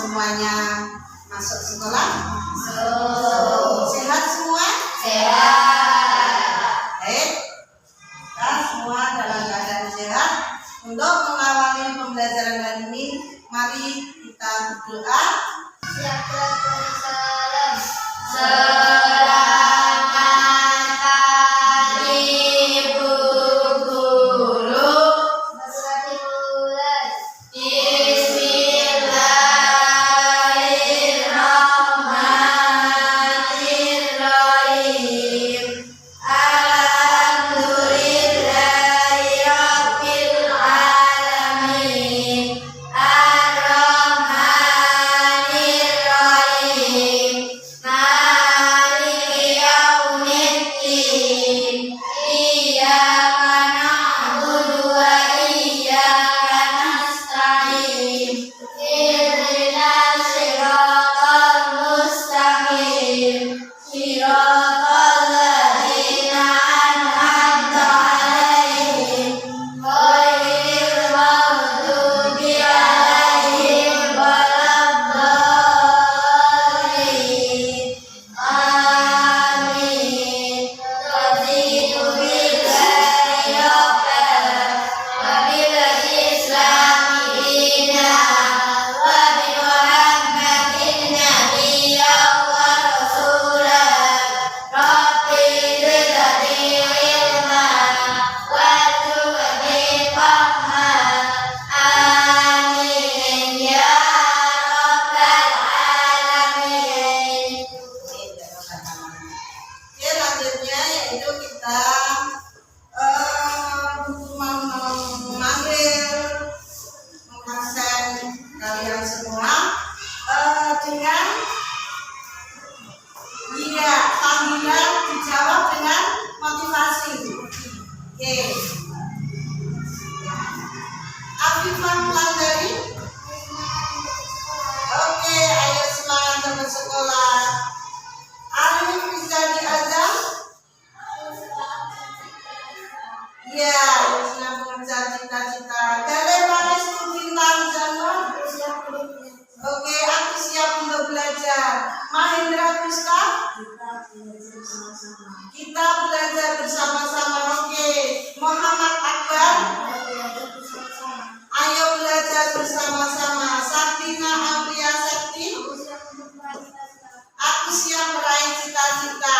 semuanya masuk sekolah? Sehat semua? Baik, kita semua dalam keadaan sehat. Untuk mengawali pembelajaran hari ini, mari kita berdoa. Kita belajar bersama-sama. Oke, Muhammad Akbar. Ayo belajar bersama-sama. Sakina Amria Sakti. Aku siap meraih cita-cita.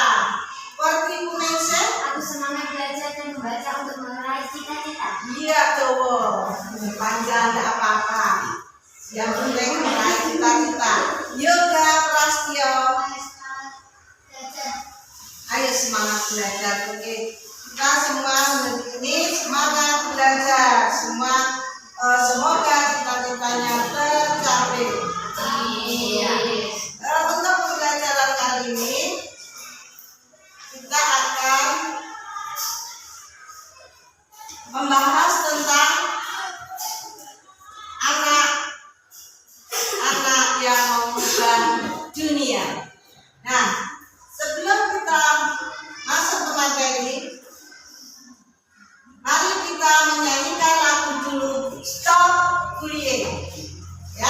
Warti Kunese. Aku semangat belajar dan membaca untuk meraih cita-cita. Iya, cowok. Panjang enggak apa-apa. Yang penting meraih cita-cita. Yoga Prastio. Ayo semangat belajar. Oke, kita semua ini semangat belajar. Semoga cita-citanya tercapai. Iya. Untuk pembelajaran kali ini kita akan membahas tentang anak yang mengubah dunia. Nah, sebelum kita masuk ke materi, mari kita menyanyikan lagu dulu. Stop bullying. Ya,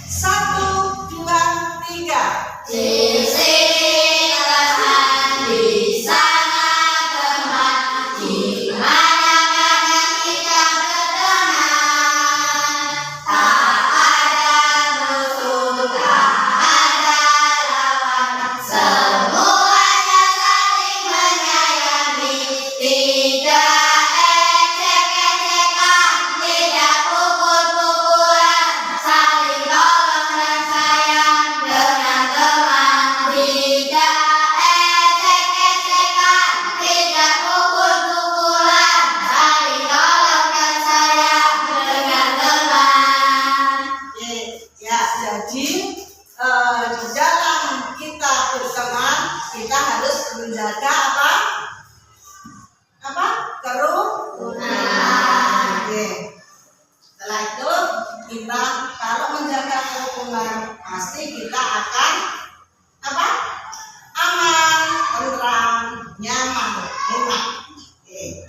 1, 2, 3. Di sini teman, di sana teman, di mana-mana kita berteman. Tak ada musuh, tak ada lawan, semuanya saling menyayangi. Tidak ejek-ejekan, tidak pukul-pukulan, saling tolong dan sayang dengan teman. Tidak ejek-ejekan, tidak pukul-pukulan, saling tolong dan sayang dengan teman. Ya, jadi di dalam kita berteman, kita harus menjaga apa? Kerukunan. Oke. Setelah itu kita kalau menjaga kerukunan, pasti kita akan apa? Aman, tentram, nyaman, enak. Oke.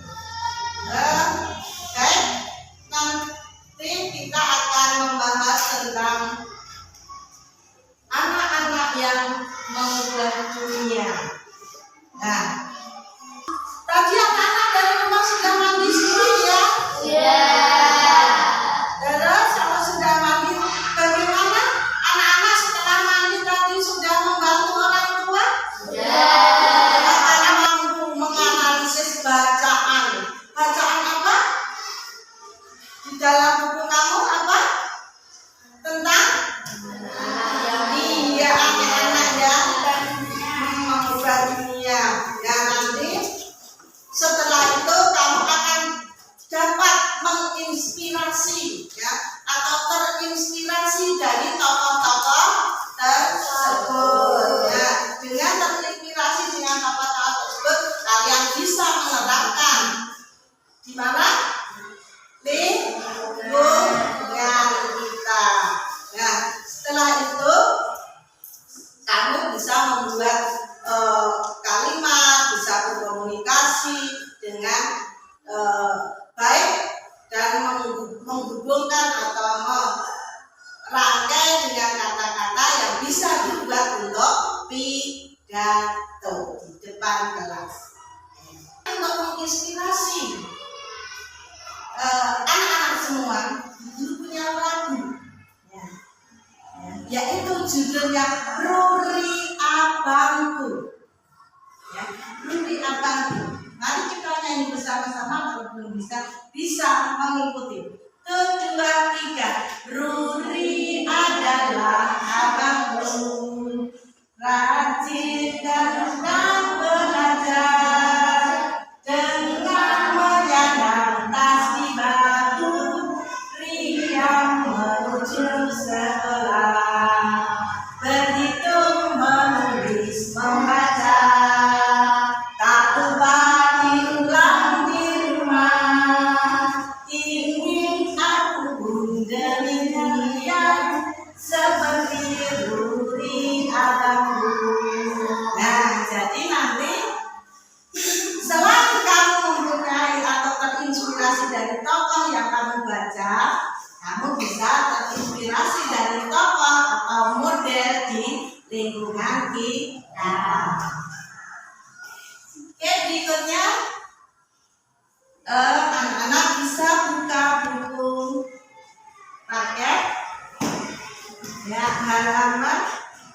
Nanti kita akan membahas tentang dari tokoh-tokoh tersebut. Nah, dengan terinspirasi dengan tokoh-tokoh tersebut, kalian bisa menerapkan di mana lingkungan kita. Nah, setelah itu kamu bisa membuat kalimat, bisa berkomunikasi dengan baik dan menghubungkan atau merangkai dengan kata-kata yang bisa dibuat untuk pidato di depan kelas. Untuk menginspirasi anak-anak semua, guru punya lagu, yaitu judulnya Ruri Abangku. Ya, Ruri Abangku. Mari kita nyanyi bersama-sama, kalau belum bisa mengikuti. 1, 2, 3. Ruri adalah abangku, rajin dan belajar, dengan menyandang tas di bahu, riang menuju sekolah, berhitung, menulis, membaca, tak lupa diulang di rumah. Ingin aku pun demikian, seperti Ruri abangku. Nah, jadi nanti selain kamu mempunyai atau terinspirasi dari tokoh yang kamu baca, kamu bisa terinspirasi dari tokoh atau model di lingkungan kita. Oke, berikutnya anak-anak bisa buka buku paket ya, halaman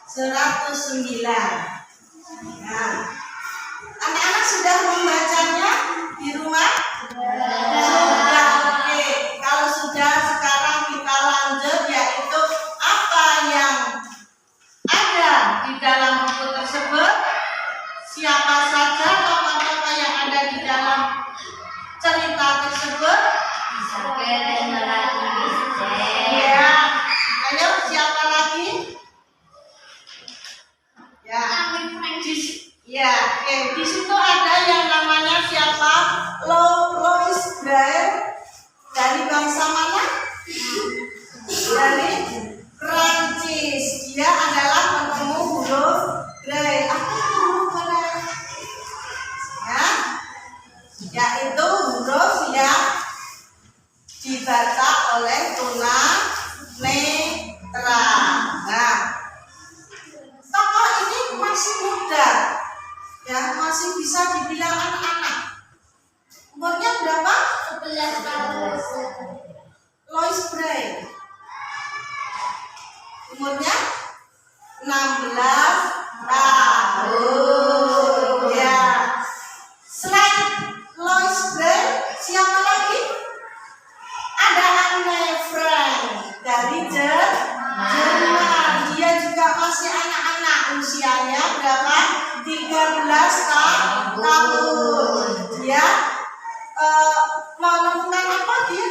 109. Nah, anak-anak sudah membacanya di rumah? Sudah. Oke, kalau sudah, sekarang kita lanjut, yaitu apa yang ada di dalam buku tersebut, siapa saja tokoh-tokoh yang ada di dalam cerita tersebut. Ya, ayo siapa lagi? Ya, oke. Di situ ada yang namanya siapa? Louis Braille. Dari bangsa mana? Dari Prancis. Dia adalah penemu huruf Braille. Apa itu huruf Braille? Ya, yaitu huruf yang dibaca oleh tunanetra. Nah, tokoh ini masih muda, ya, masih bisa dibilang anak-anak. Umurnya berapa? 11 tahun. Louis Braille umurnya 16 tahun. Ya. Selain Louis Braille, siapa lagi? Ada Anne Frank dari Jerman. Dia juga masih anak-anak, usianya berapa? 13 tahun. Dia menemukan apa dia?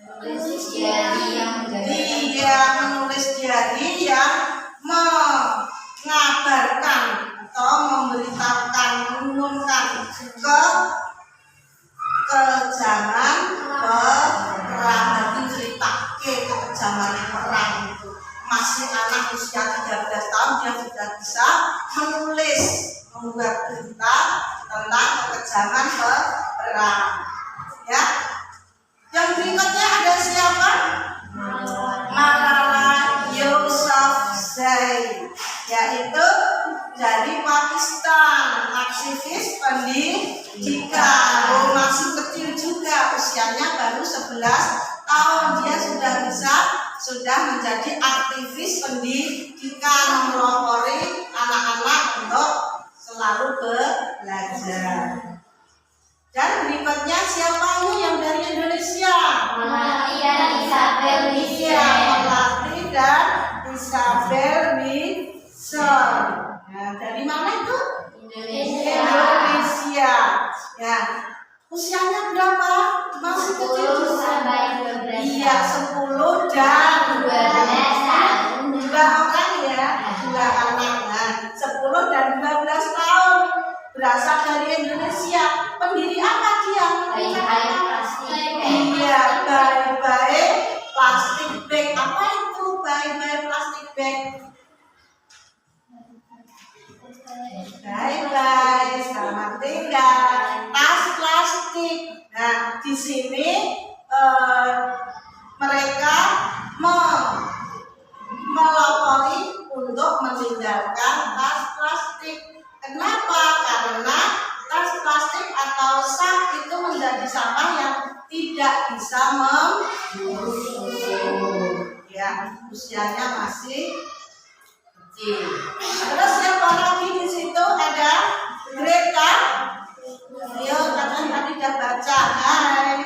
Menulis diari yang Dia menulis diari yang mengabarkan atau memberitahukan, mengumumkan kekejaman perang. Nanti cerita kekejaman perang itu. Masih anak usia 13 tahun, dia sudah bisa menulis, membuat berita tentang kekejaman perang. Ya. Yang berikutnya ada siapa? Malala Yousafzai, yaitu dari Pakistan, aktivis pendidikan. Masih kecil juga, usianya baru 11 tahun. Dia sudah menjadi aktivis pendidikan, melopori anak-anak untuk selalu belajar. Dan berikutnya siapa ini yang dari Indonesia? Melati Isabel Iya, Melati dan Isabel Wilson. Nah, dari mana itu? Indonesia. Ya, usianya berapa? Masih kecil juga. Sampai 12. Iya, 10 dan di sini mereka melopori untuk meninggalkan tas plastik. Kenapa? Karena tas plastik atau sak itu menjadi sampah yang tidak bisa membusuk. Ya, usianya masih kecil. Terus siapa lagi di situ? Ada Greta. Ayo, kalian tadi udah baca. Hai.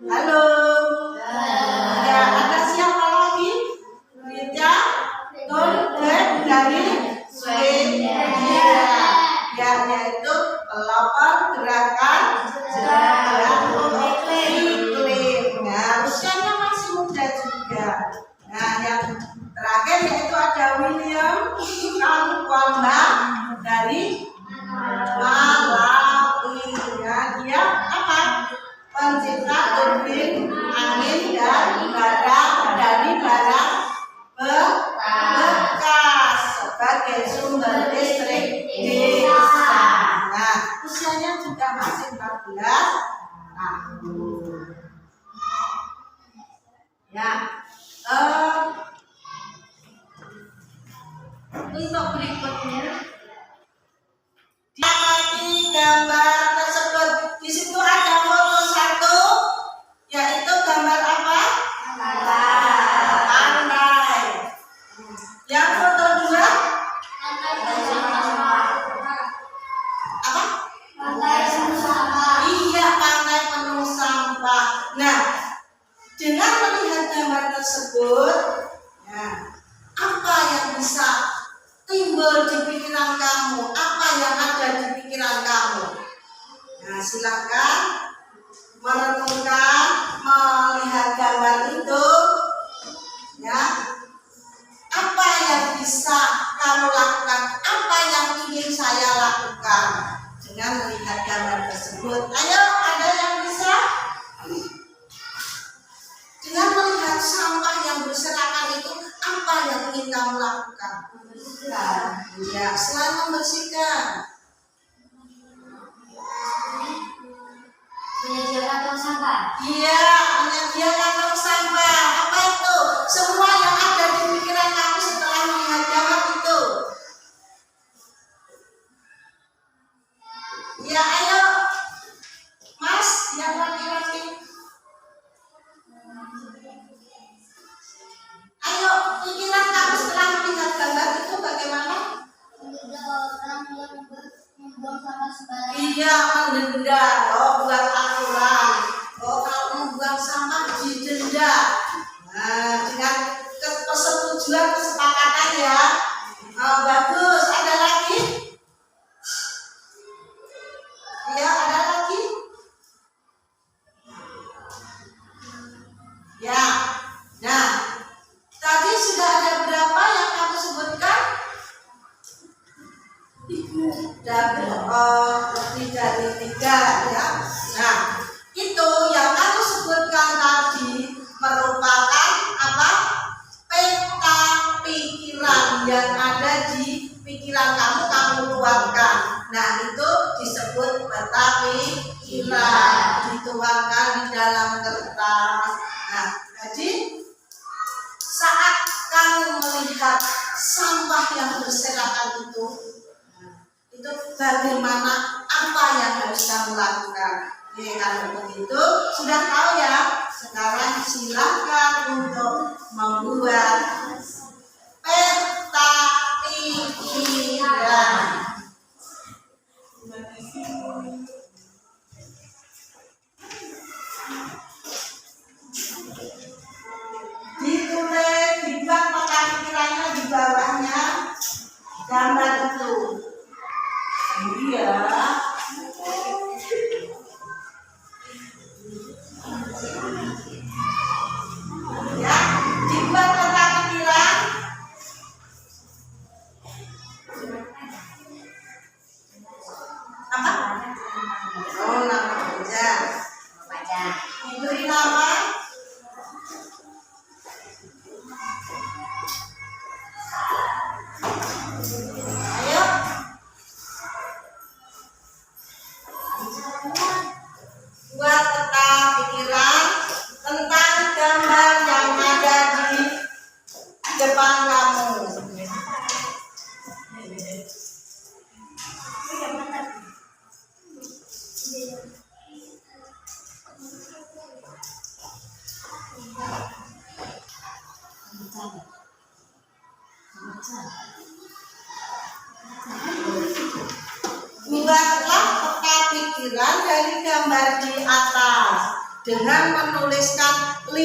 Halo. Ya, ada siapa lagi? Greta Thunberg dari Swedia. Ya, yaitu pelopor gerakan iklim. Nah, usianya masih muda juga. Nah, yang terakhir yaitu ada William Kamkwamba dari Malawi. Ya, dia apa? Pencipta turbin angin dan dari barang bekas sebagai sumber listrik desa. Nah, usianya juga masih 14 tahun. Ya, untuk berikutnya, amati gambar tersebut. Di situ ada foto satu, yaitu gambar apa? Pantai. Yang foto dua, apa? Iya, pantai penuh sampah. Nah, dengan melihat gambar tersebut, nah, apa yang bisa timbul di pikiran kamu? Apa yang ada di pikiran kamu? Nah, silakan merenungkan, melihat gambar itu. Ya, apa yang bisa kamu lakukan? Apa yang ingin saya lakukan dengan melihat gambar tersebut? Ayo, ada yang bisa? Dengan melihat sampah yang berserakan itu, apa yang ingin kamu lakukan? Ya, selain membersihkan, menyediakan tong sampah. iya, menyediakan tong sampah. Apa itu? Semua yang ada di pikiran kamu setelah melihat gambar itu. Ya, ayo, Mas, yang laki-laki. Ayo, pikiran kamu setelah melihat gambar itu bagaimana? Membuang sampah sembarangan. Iya, mendenda. Oh, buat aturan. Oh, kalau membuang sampah didenda. Nah, dengan persetujuan kesepakatan ya. Oh, bagus. Ada lagi? Ya, ada lagi? Ya. Nah, tadi sudah ada berapa yang kamu sebutkan? Lebih dari 3 ya. Nah, itu yang kamu sebutkan tadi merupakan apa? Peta pikiran yang ada di pikiran kamu tuangkan. Nah, itu disebut peta pikiran, dituangkan di dalam kertas. Nah, jadi saat kamu melihat sampah yang berserakan itu bagaimana, apa yang harus kamu lakukan? Oke, kalau begitu sudah tahu ya. Sekarang silakan untuk membuat peta pikiran. Ditulis, dibuat peta pikirannya di bawahnya gambar itu. Iya. Ya, dibuat peta Buatlah peta pikiran dari gambar di atas dengan menuliskan 5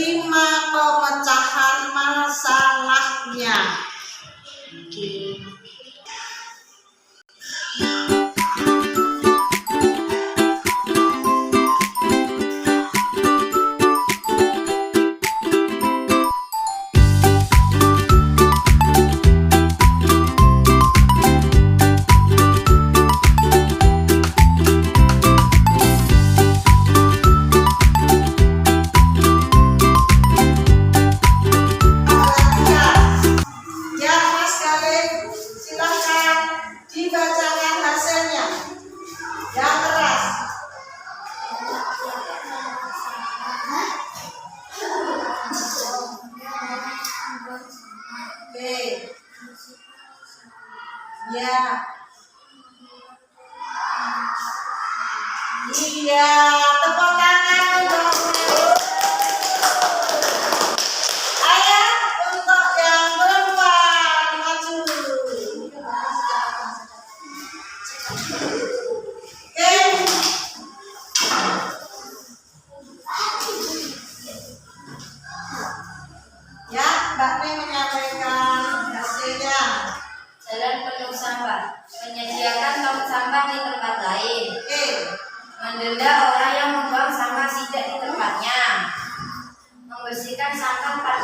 pemecahan masalahnya. Ya, Mas Galih, silakan dibacakan hasilnya. Yang keras. Oke. Ya. Iya, tepuk tangan untuk ayo untuk yang perempuan maju. Oke. Ya, Mbak Nih menyampaikan hasilnya. Jalan penuh sampah. Menyediakan tong sampah di tempat lain. Oke. Mendenda orang yang membuang sampah tidak di tempatnya. Membersihkan sampah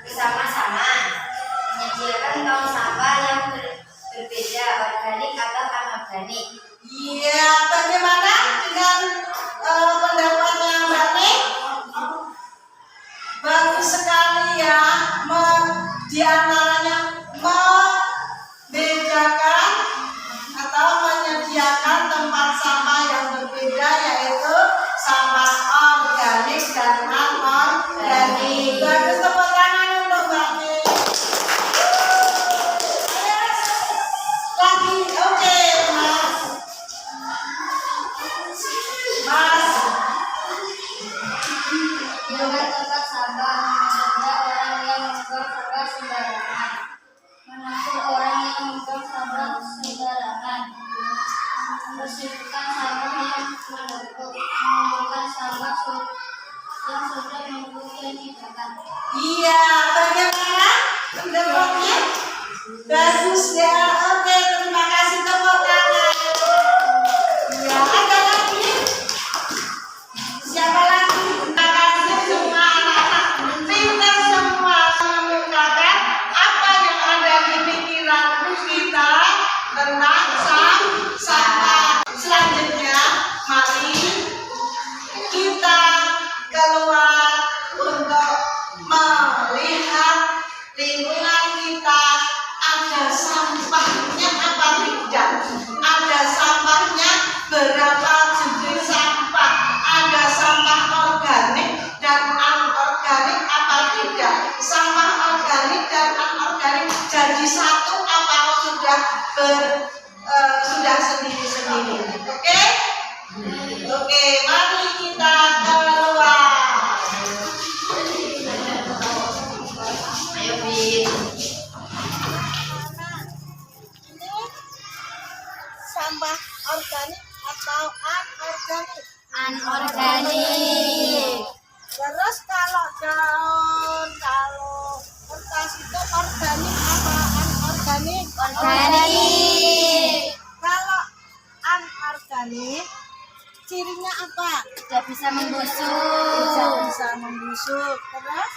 bersama-sama. Menyediakan tong sampah yang berbeda, organik atau anorganik. Iya, bagaimana dengan pendapatnya Mbak Nih? Bagus sekali ya, di antaranya membedakan atau menyediakan tempat sampah yang berbeda, yaitu sampah organik dan anorganik. Bagus, tepuk tangan untuk Mbak Nih. Lagi, oke, Mas. Mas. Menjaga tempat sampah, menjaga orang yang membuang sampah sembarangan. Menampung orang yang membuang sampah sembarangan. Membersihkan sampah yang menumpuk. Mengumpulkan sampah yang sudah menumpuk dan dibakar. Iya, bagaimana pendapatnya? Bagus ya, oke, terima kasih, tepuk tangan. Ya, ada lagi? Siapa lagi? Terima kasih semua anak-anak pintar semua mengungkapkan apa yang ada di pikiran kita tentang sampah. Selanjutnya, mari kita keluar untuk melihat lingkungan kita ada sampahnya apa tidak, ada sampahnya berapa jenis sampah, ada sampah organik dan anorganik apa tidak, sampah organik dan anorganik jadi satu apa sudah sendiri-sendiri. Oke? Oke, mari kita keluar. Ayo, Bin. Ini sampah organik atau anorganik? Anorganik. Terus kalau daun, kalau kertas itu organik apa anorganik? Organik. Kalau anorganik, cirinya apa? Tidak bisa membusuk. Tidak bisa membusuk. Terus?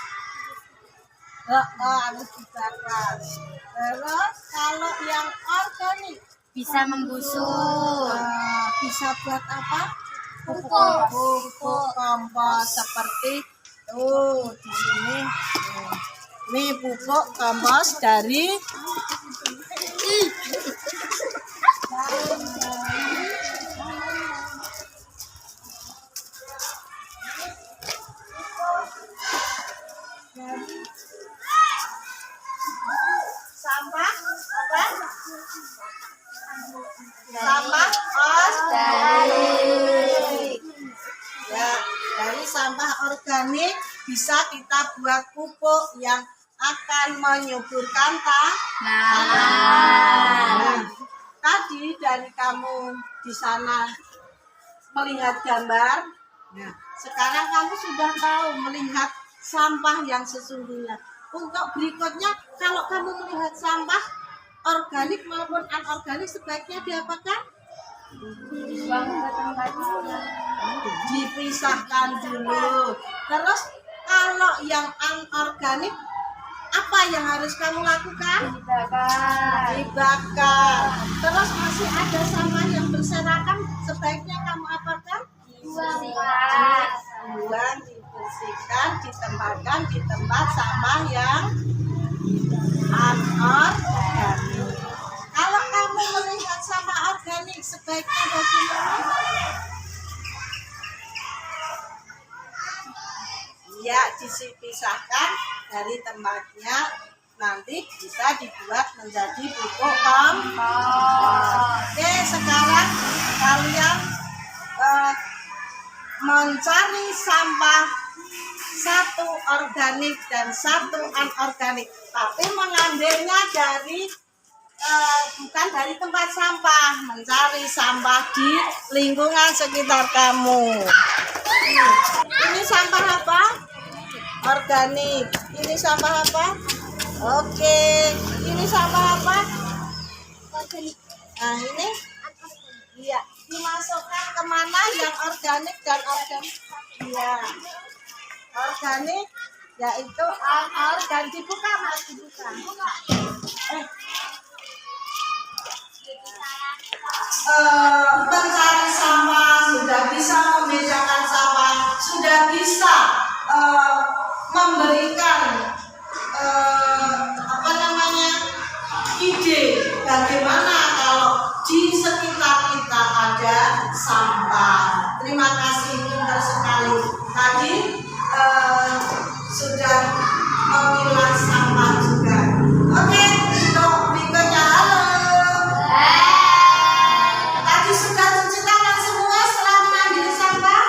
Harus dibakar. Terus kalau yang organik, Bisa membusuk. bisa buat apa? Pupuk. Pupuk kompos seperti di sini. Ini pupuk kompos dari sampah apa? Sampah organik. Ya, dari sampah organik bisa kita buat pupuk yang akan menyuburkan Nah. Tadi dari kamu di sana melihat gambar, nah, sekarang kamu sudah tahu melihat sampah yang sesungguhnya. Untuk berikutnya, kalau kamu melihat sampah organik maupun anorganik, sebaiknya diapakan? Buang ke tempatnya. Dipisahkan dulu. Terus kalau yang anorganik, apa yang harus kamu lakukan? Dibakar. Terus masih ada sampah yang berserakan, sebaiknya kamu apakan? Buang. Buang, dibersihkan, ditempatkan di tempat sampah yang anorganik. Kalau kamu melihat sampah organik, sebaiknya bagaimana? Ya, dipisahkan dari tempatnya, nanti bisa dibuat menjadi pupuk kompos. Oke, sekarang kalian mencari sampah satu organik dan satu anorganik, tapi mengambilnya dari bukan dari tempat sampah, mencari sampah di lingkungan sekitar kamu. Ini sampah apa? Organik. Ini sampah apa? Oke. Ini sampah apa? Organik. Nah, ini? Iya. Dimasukkan kemana yang organik dan organik? Iya. Organik yaitu anorganik. Dibuka, Mas, dibuka. Mencari sampah, sudah bisa membedakan sampah, sudah bisa memberikan ide bagaimana kalau di sekitar kita ada sampah. Terima kasih, pintar sekali. Tadi sudah memilah sampah juga. Oke, untuk berikutnya, halo. Tadi sudah cuci tangan semua setelah mengambil sampah?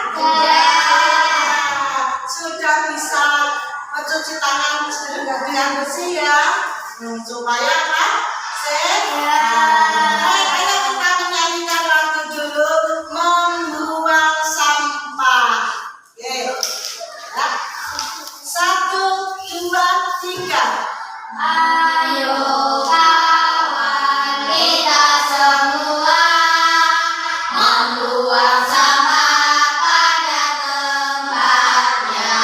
Sudah bisa mencuci tangan dengan bersih ya, supaya apa? Sehat. Ayo kita menyanyikan lagu dulu, membuang sampah. Oke, ya. 1, 2, 3. Ayo kawan kita semua membuang sampah pada tempatnya.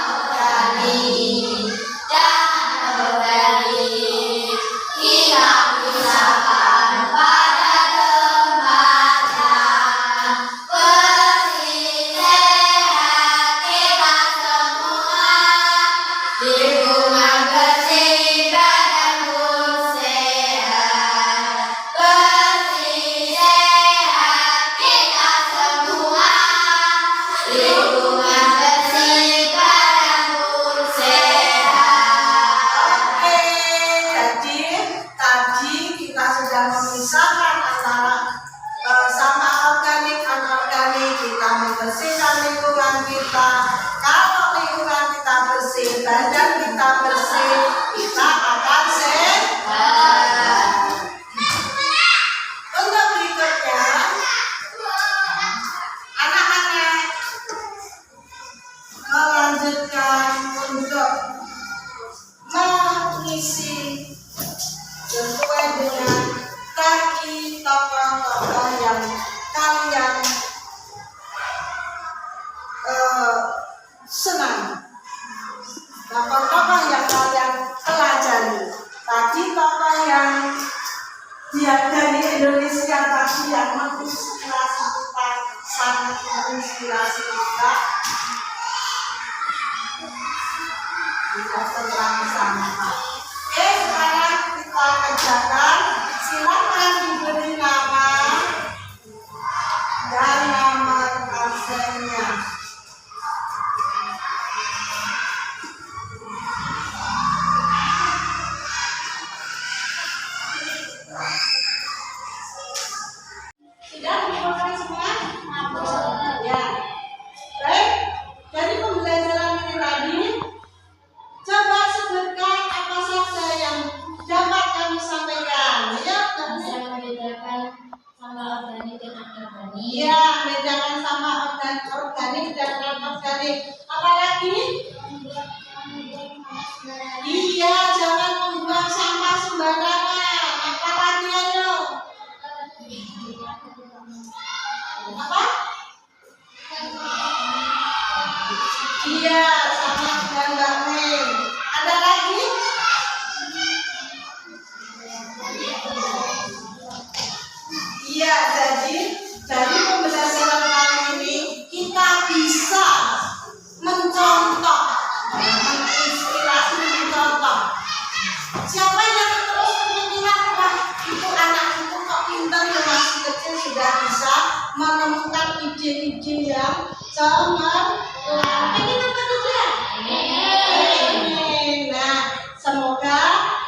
Organik dan organik kita pisahkan pada tempatnya. Bersih sehat kita semua. Lingkungan bersih, badan pun sehat. Bersih sehat kita semua. Lingkungan bersih, badan pun sehat. Oke, jadi tadi kita sudah memisahkan antara sampah organik dan anorganik. Kita membersihkan lingkungan kita. Kalau lingkungan kita bersih, badan kita bersih, kita akan sehat. Untuk berikutnya, anak-anak melanjutkan untuk mengisi sesuai dengan kaki tokoh-tokoh yang kalian senang. Tokoh-tokoh yang kalian pelajari. Tadi tokoh yang dia dari Indonesia tadi yang menginspirasi kita, sangat menginspirasi kita. Tidak terlalu sama. Oke, sekarang kita kerjakan. Silakan diberi nama dan nama absennya. Tidak dibutuhkan semua? Ya. Baik. Dari pembelajaran ini tadi membuang sampah sembarangan. Apalagi ayo? Apa? Iya, sama dan Mbak Mei. Ada lagi? Iya, jadi dari pembelajaran kali ini kita bisa mencontoh, menginspirasi, mencontoh. Siapa yang terus berpikir, wah itu anak itu kok pintar ya, masih kecil sudah bisa menemukan ide-ide yang cemerlang. Pengen apa tujuan? Nah, semoga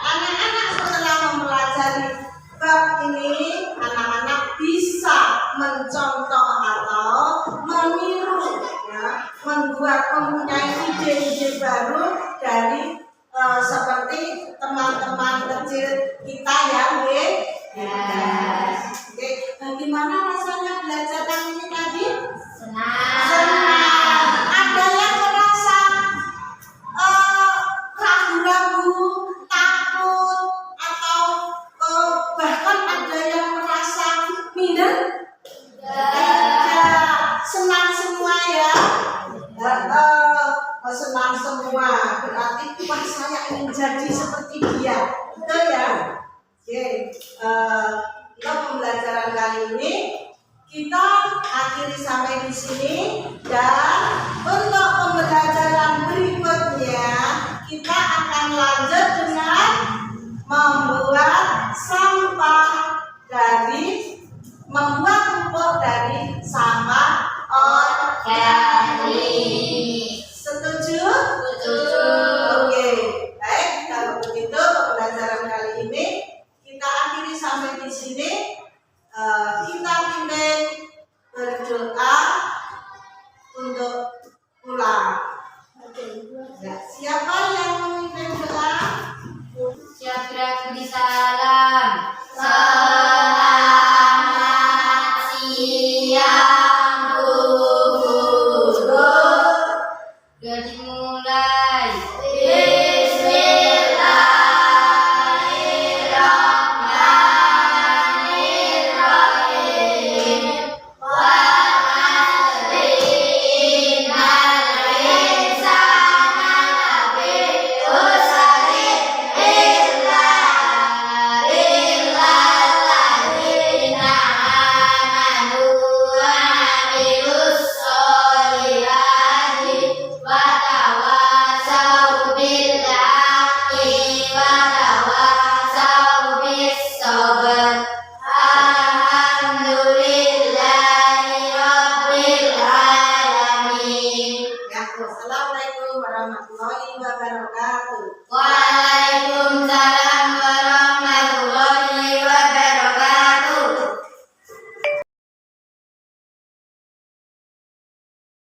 anak-anak setelah mempelajari bab ini, anak-anak bisa mencontoh atau meniru, ya, mempunyai ide-ide baru dari seperti teman-teman kecil kita yang Oke, bagaimana rasanya belajar yang ini tadi? Senang. Ada yang merasa ragu-ragu, takut, atau bahkan ada yang merasa minder? Tidak. Senang semua ya? Senang semua. Berarti wah saya ingin jadi seperti dia. Betul ya? Oke. Untuk pembelajaran kali ini kita akhiri sampai di sini, dan untuk pembelajaran berikutnya kita akan lanjut dengan membuat pupuk dari sampah organik. Setuju? Setuju. Oke, baik, kalau begitu pembelajaran kali ini kita akhiri sampai di sini. Kita pimpin berdoa untuk pulang. Ya, siapa yang memimpin doa? Syakira salam. Selamat siang Bu Guru. Dimulai. Assalamualaikum warahmatullahi wabarakatuh. Waalaikumsalam.